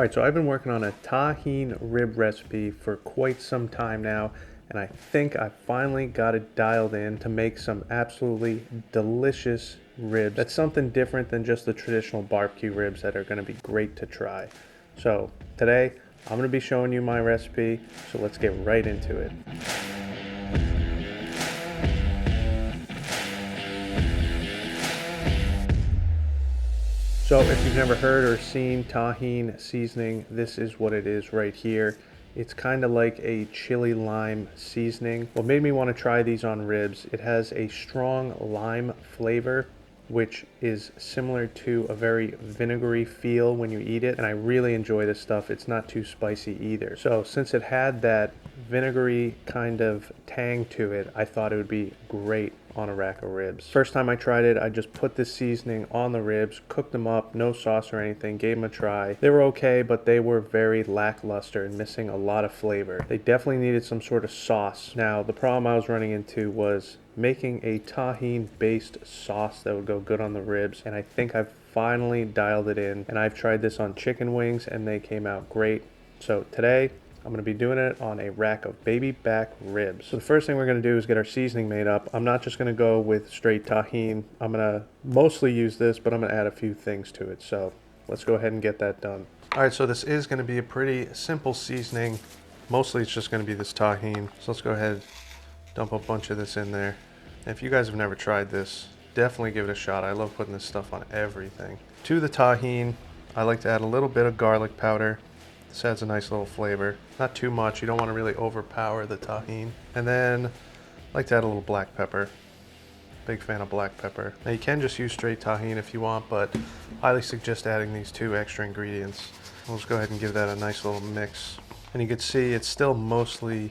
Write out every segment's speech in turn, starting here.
Alright, so I've been working on a Tajin rib recipe for quite some time now, and I think I finally got it dialed in to make some absolutely delicious ribs. That's something different than just the traditional barbecue ribs that are going to be great to try. So today, I'm going to be showing you my recipe, so let's get right into it. So if you've never heard or seen Tajin seasoning, this is what it is right here. It's kind of like a chili lime seasoning. What made me want to try these on ribs, it has a strong lime flavor, which is similar to a very vinegary feel when you eat it. And I really enjoy this stuff. It's not too spicy either. So since it had that vinegary kind of tang to it, I thought it would be great on a rack of ribs. First time I tried it, I just put this seasoning on the ribs, cooked them up, no sauce or anything, gave them a try. They were okay, but they were very lackluster and missing a lot of flavor. They definitely needed some sort of sauce. Now, the problem I was running into was making a Tajin based sauce that would go good on the ribs, and I think I've finally dialed it in, and I've tried this on chicken wings and they came out great. So today I'm going to be doing it on a rack of baby back ribs. So the first thing we're going to do is get our seasoning made up. I'm not just going to go with straight Tajin. I'm going to mostly use this, but I'm going to add a few things to it. So let's go ahead and get that done. All right, so this is going to be a pretty simple seasoning. Mostly it's just going to be this Tajin. So let's go ahead, dump a bunch of this in there. And if you guys have never tried this, definitely give it a shot. I love putting this stuff on everything. To the Tajin, I like to add a little bit of garlic powder. This adds a nice little flavor. Not too much. You don't want to really overpower the Tajin. And then I like to add a little black pepper. Big fan of black pepper. Now you can just use straight Tajin if you want, but I highly suggest adding these two extra ingredients. We'll just go ahead and give that a nice little mix. And you can see it's still mostly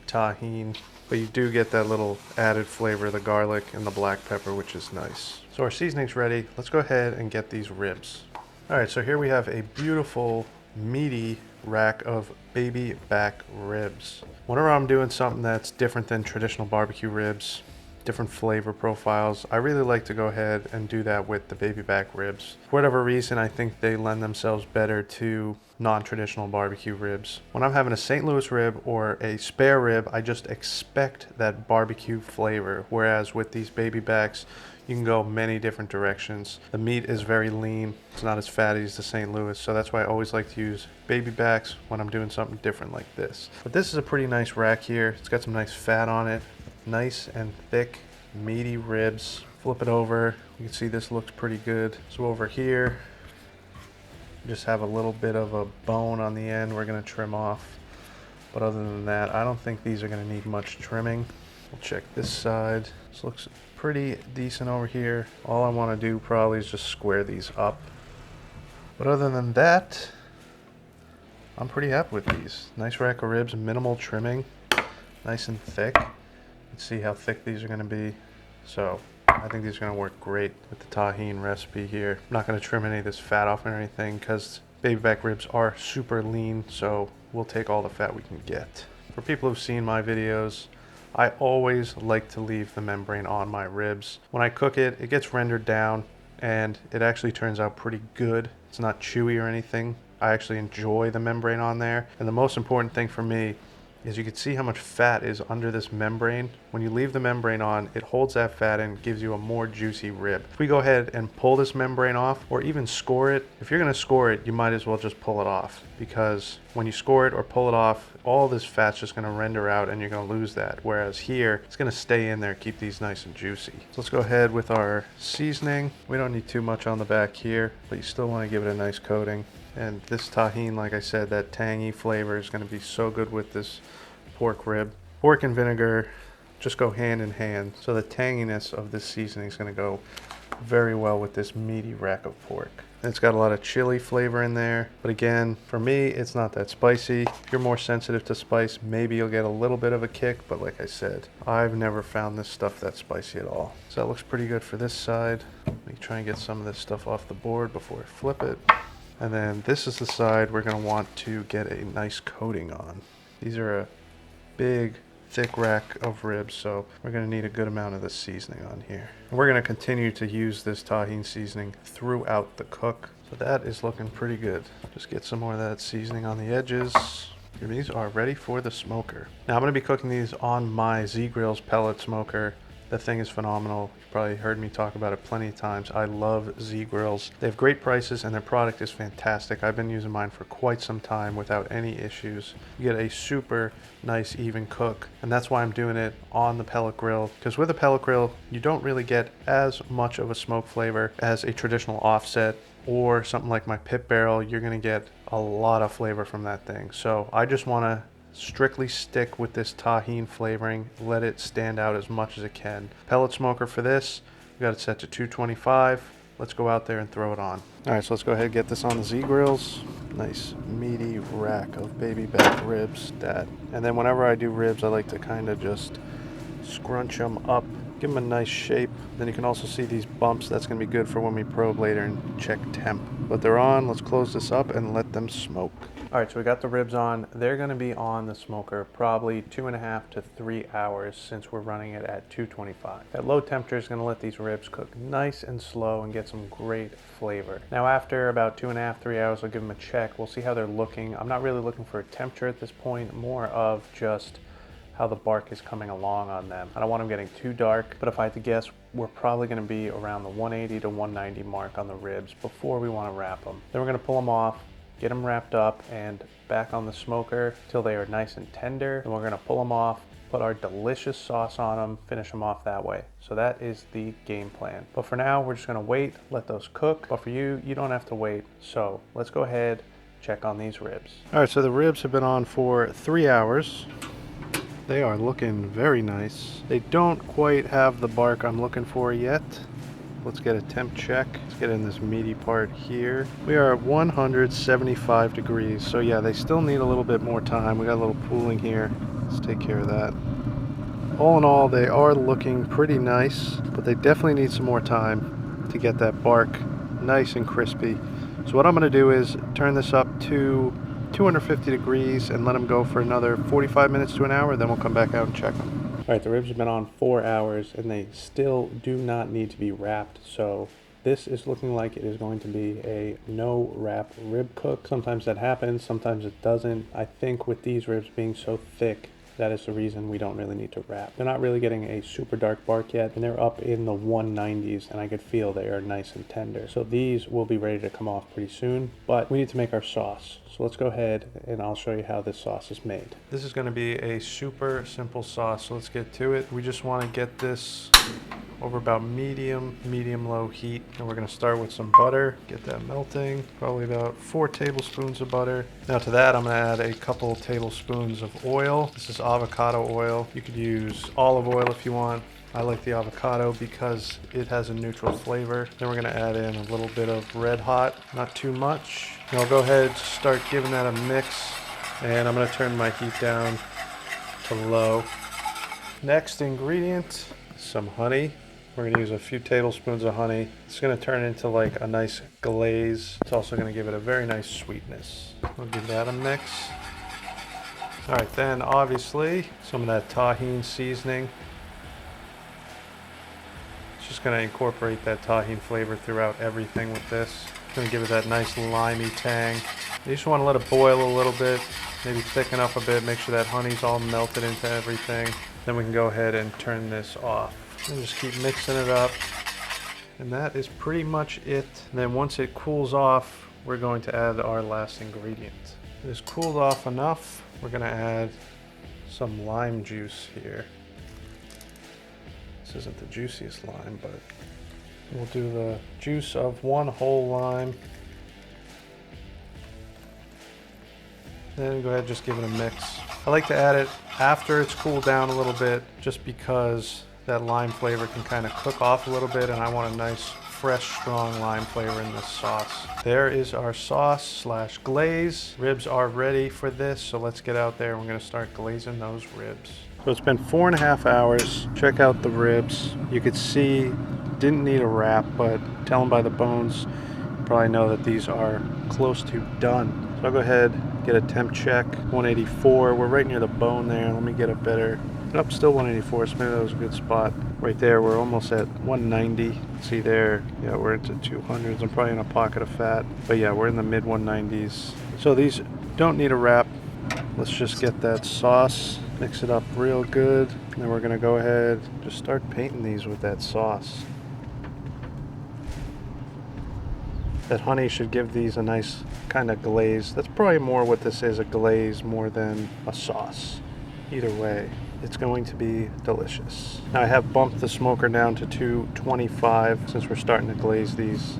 Tajin, but you do get that little added flavor of the garlic and the black pepper, which is nice. So our seasoning's ready. Let's go ahead and get these ribs. All right, so here we have a beautiful meaty rack of baby back ribs. Whenever I'm doing something that's different than traditional barbecue ribs, different flavor profiles, I really like to go ahead and do that with the baby back ribs. For whatever reason, I think they lend themselves better to non-traditional barbecue ribs. When I'm having a St. Louis rib or a spare rib, I just expect that barbecue flavor, whereas with these baby backs, you can go many different directions. The meat is very lean. It's not as fatty as the St. Louis, so that's why I always like to use baby backs when I'm doing something different like this. But this is a pretty nice rack here. It's got some nice fat on it. Nice and thick, meaty ribs. Flip it over. You can see this looks pretty good. So over here, just have a little bit of a bone on the end we're gonna trim off. But other than that, I don't think these are gonna need much trimming. We'll check this side. This looks pretty decent over here. All I want to do probably is just square these up. But other than that, I'm pretty happy with these. Nice rack of ribs, minimal trimming, nice and thick. Let's see how thick these are going to be. So I think these are going to work great with the Tajin recipe here. I'm not going to trim any of this fat off or anything because baby back ribs are super lean, so we'll take all the fat we can get. For people who've seen my videos, I always like to leave the membrane on my ribs. When I cook it, it gets rendered down and it actually turns out pretty good. It's not chewy or anything. I actually enjoy the membrane on there. And the most important thing for me is you can see how much fat is under this membrane. When you leave the membrane on, it holds that fat and gives you a more juicy rib. If we go ahead and pull this membrane off or even score it, if you're gonna score it, you might as well just pull it off, because when you score it or pull it off, all this fat's just gonna render out and you're gonna lose that. Whereas here, it's gonna stay in there, keep these nice and juicy. So let's go ahead with our seasoning. We don't need too much on the back here, but you still wanna give it a nice coating. And this Tajin, like I said, that tangy flavor is going to be so good with this pork rib. Pork and vinegar just go hand in hand. So the tanginess of this seasoning is going to go very well with this meaty rack of pork. And it's got a lot of chili flavor in there. But again, for me, it's not that spicy. If you're more sensitive to spice, maybe you'll get a little bit of a kick. But like I said, I've never found this stuff that spicy at all. So that looks pretty good for this side. Let me try and get some of this stuff off the board before I flip it. And then this is the side we're going to want to get a nice coating on. These are a big, thick rack of ribs, so we're going to need a good amount of this seasoning on here. And we're going to continue to use this Tajin seasoning throughout the cook. So that is looking pretty good. Just get some more of that seasoning on the edges. And these are ready for the smoker. Now I'm going to be cooking these on my Z-Grill's pellet smoker. The thing is phenomenal. You've probably heard me talk about it plenty of times. I love Z-Grills. They have great prices and their product is fantastic. I've been using mine for quite some time without any issues. You get a super nice even cook, and that's why I'm doing it on the pellet grill, because with a pellet grill you don't really get as much of a smoke flavor as a traditional offset or something like my pit barrel. You're going to get a lot of flavor from that thing. So I just want to strictly stick with this Tajin flavoring, let it stand out as much as it can. Pellet smoker for this, we got it set to 225. Let's go out there and throw it on. All right, so let's go ahead and get this on the Z-Grills. Nice meaty rack of baby back ribs. And then whenever I do ribs, I like to kind of just scrunch them up, give them a nice shape. Then you can also see these bumps. That's going to be good for when we probe later and check temp. But they're on. Let's close this up and let them smoke. All right, so we got the ribs on. They're going to be on the smoker probably 2.5 to 3 hours since we're running it at 225. At low temperature is going to let these ribs cook nice and slow and get some great flavor. Now after about 2.5 to 3 hours, I'll give them a check. We'll see how they're looking. I'm not really looking for a temperature at this point, more of just how the bark is coming along on them. I don't want them getting too dark, but if I had to guess, we're probably going to be around the 180 to 190 mark on the ribs before we want to wrap them. Then we're going to pull them off, get them wrapped up and back on the smoker till they are nice and tender. Then we're going to pull them off, put our delicious sauce on them, finish them off that way. So that is the game plan. But for now, we're just going to wait, let those cook. But for you, you don't have to wait. So let's go ahead, check on these ribs. All right, so the ribs have been on for 3 hours. They are looking very nice. They don't quite have the bark I'm looking for yet. Let's get a temp check. Let's get in this meaty part here. We are at 175 degrees. So yeah, they still need a little bit more time. We got a little pooling here. Let's take care of that. All in all, they are looking pretty nice, but they definitely need some more time to get that bark nice and crispy. So what I'm gonna do is turn this up to 250 degrees and let them go for another 45 minutes to an hour, then we'll come back out and check them. All right, the ribs have been on 4 hours and they still do not need to be wrapped, so this is looking like it is going to be a no wrap rib cook. Sometimes that happens, sometimes it doesn't. I think with these ribs being so thick, that is the reason we don't really need to wrap. They're not really getting a super dark bark yet, and they're up in the 190s, and I could feel they are nice and tender. So these will be ready to come off pretty soon, but we need to make our sauce. So let's go ahead and I'll show you how this sauce is made. This is going to be a super simple sauce, so let's get to it. We just want to get this over about medium-low heat, and we're going to start with some butter, get that melting, probably about 4 tablespoons of butter. Now to that I'm going to add a couple tablespoons of oil. This is avocado oil. You could use olive oil if you want. I like the avocado because it has a neutral flavor. Then we're going to add in a little bit of red hot, not too much. And I'll go ahead and start giving that a mix, and I'm going to turn my heat down to low. Next ingredient, some honey. We're going to use a few tablespoons of honey. It's going to turn into like a nice glaze. It's also going to give it a very nice sweetness. We'll give that a mix. All right, then obviously some of that Tajin seasoning. It's just going to incorporate that Tajin flavor throughout everything with this. It's going to give it that nice limey tang. You just want to let it boil a little bit, maybe thicken up a bit, make sure that honey's all melted into everything. Then we can go ahead and turn this off. And just keep mixing it up. And that is pretty much it. And then once it cools off, we're going to add our last ingredient. It is cooled off enough. We're going to add some lime juice here. This isn't the juiciest lime, but we'll do the juice of 1 whole lime. Then go ahead and just give it a mix. I like to add it after it's cooled down a little bit, just because that lime flavor can kind of cook off a little bit, and I want a nice, fresh, strong lime flavor in this sauce. There is our sauce slash glaze. Ribs are ready for this, so let's get out there and we're going to start glazing those ribs. So it's been 4.5 hours. Check out the ribs. You could see, didn't need a wrap, but tell them by the bones, you probably know that these are close to done. So I'll go ahead, get a temp check, 184. We're right near the bone there. Let me get a better Nope, still 184, so maybe that was a good spot. Right there, we're almost at 190. See there, yeah, we're into 200s. I'm probably in a pocket of fat. But yeah, we're in the mid 190s. So these don't need a wrap. Let's just get that sauce, mix it up real good. And then we're gonna go ahead, just start painting these with that sauce. That honey should give these a nice kind of glaze. That's probably more what this is, a glaze more than a sauce. Either way, it's going to be delicious. Now I have bumped the smoker down to 225 since we're starting to glaze these.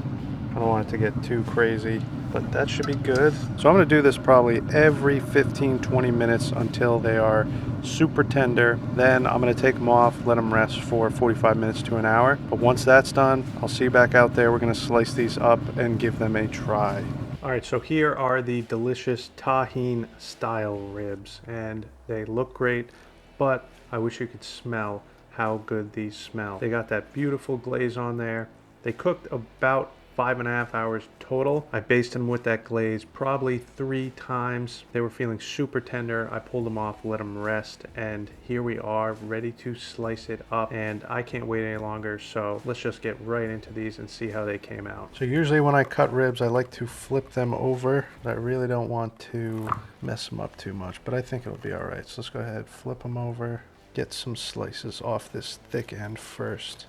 I don't want it to get too crazy, but that should be good. So I'm gonna do this probably every 15-20 minutes until they are super tender. Then I'm gonna take them off, let them rest for 45 minutes to an hour. But once that's done, I'll see you back out there. We're gonna slice these up and give them a try. All right, so here are the delicious Tajin style ribs, and they look great, but I wish you could smell how good these smell. They got that beautiful glaze on there. They cooked about 5.5 hours total. I basted them with that glaze probably 3 times. They were feeling super tender. I pulled them off, let them rest, and here we are ready to slice it up. And I can't wait any longer, so let's just get right into these and see how they came out. So usually when I cut ribs, I like to flip them over, but I really don't want to mess them up too much, but I think it'll be all right. So let's go ahead, flip them over, get some slices off this thick end first.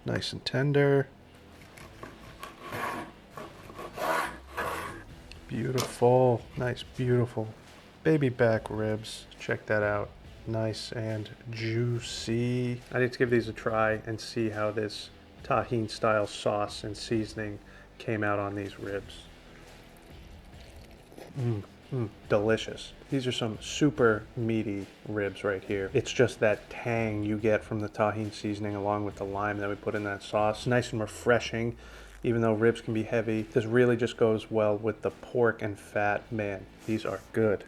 Nice and tender. Beautiful. Nice, beautiful. Baby back ribs. Check that out. Nice and juicy. I need to give these a try and see how this Tajin style sauce and seasoning came out on these ribs. Delicious. These are some super meaty ribs right here. It's just that tang you get from the Tajin seasoning along with the lime that we put in that sauce. Nice and refreshing, even though ribs can be heavy. This really just goes well with the pork and fat. Man, these are good.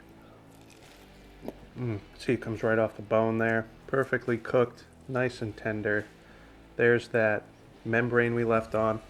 See, it comes right off the bone there. Perfectly cooked, nice and tender. There's that membrane we left on.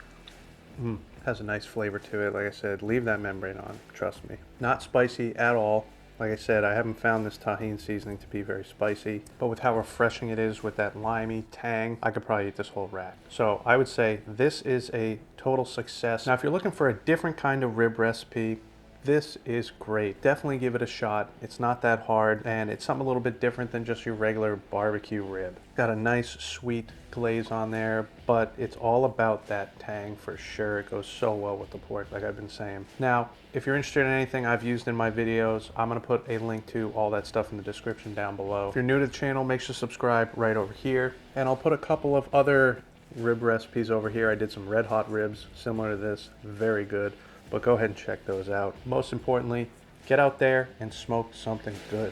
Has a nice flavor to it. Like I said, leave that membrane on, trust me. Not spicy at all. Like I said, I haven't found this Tajin seasoning to be very spicy, but with how refreshing it is with that limey tang, I could probably eat this whole rack. So I would say this is a total success. Now, if you're looking for a different kind of rib recipe, this is great. Definitely give it a shot. It's not that hard, and it's something a little bit different than just your regular barbecue rib. Got a nice sweet glaze on there, but it's all about that tang for sure. It goes so well with the pork, like I've been saying. Now, if you're interested in anything I've used in my videos, I'm gonna put a link to all that stuff in the description down below. If you're new to the channel, make sure to subscribe right over here, and I'll put a couple of other rib recipes over here. I did some red hot ribs similar to this, very good. But go ahead and check those out. Most importantly, get out there and smoke something good.